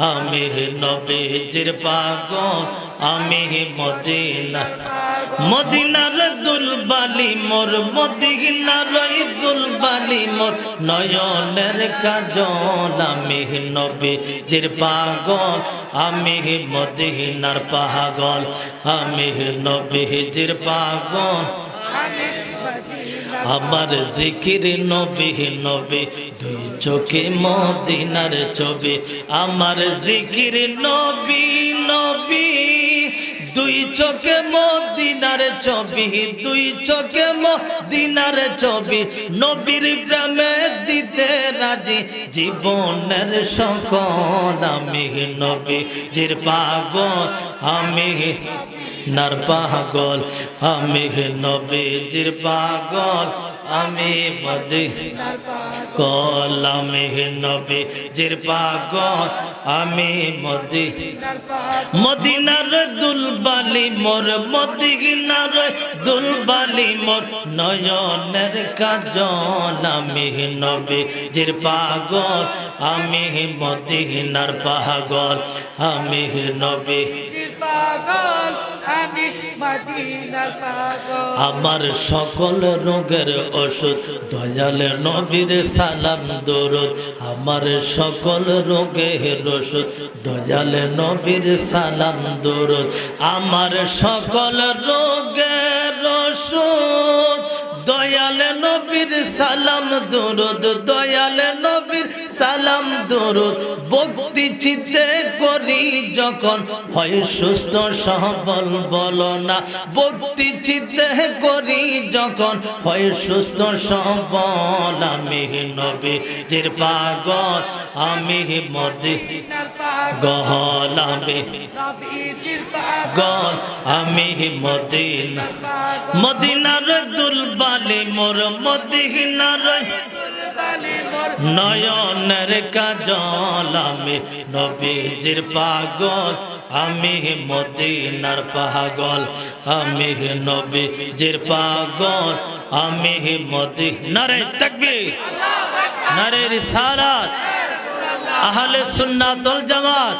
আমি নবীজির পাগল আমি মদিনা মদিনার দুলবালি মোর মদিনার দুলবালি মোর নয়নের কাজল আমি নবীজির পাগল আমি মদিনার পাগল আমি নবীজির পাগল আমার জিকির নবী নবী দুই চোখে মদিনার ছবি আমার জিকির নবী নবী দুই চোখে মদিনার ছবি দুই চোখে মদিনার ছবি নবীর প্রেমে দিতে রাজি জীবনের সকল আমি নবীজির পাগল আমি নার পাগল আমি নবীজির পাগল আমি মদিনার পাগল আমি নবীজির পাগল আমি মদিনার দুলবালি মোর মদিনার দুলবালি মোর নয়নের কাজল আমি নবীজির পাগল আমি মদিনার পাগল আমি নবীজির পাগল আমি মদিনার পাগল আমার সকল রোগের ওষুধ দয়াল নবীর সালাম দরুদ আমার সকল রোগের ওষুধ দয়াল নবীর সালাম দরুদ আমার সকল রোগের ওষুধ দয়াল নবীর সালাম দরুদ দয়াল নবীর সালাম দরুদ ভক্তি চিত্তে করি যখন হয় সুস্থ সবল বলো না ভক্তি চিত্তে করি যখন হয় সুস্থ সবল আমি নবীজির পাগল আমি মদিনার পাগল আমি নবীজির পাগল আমি মদিনার দুলবালি মোর মদিনার নয়নের কাজল আমি নবীজির পাগল আমি মদিনার পাগল আমি নবীজির পাগল আমি মদিনার তাকবীর নারে রিসালাত আহলে সুন্নাত ওয়াল জামাত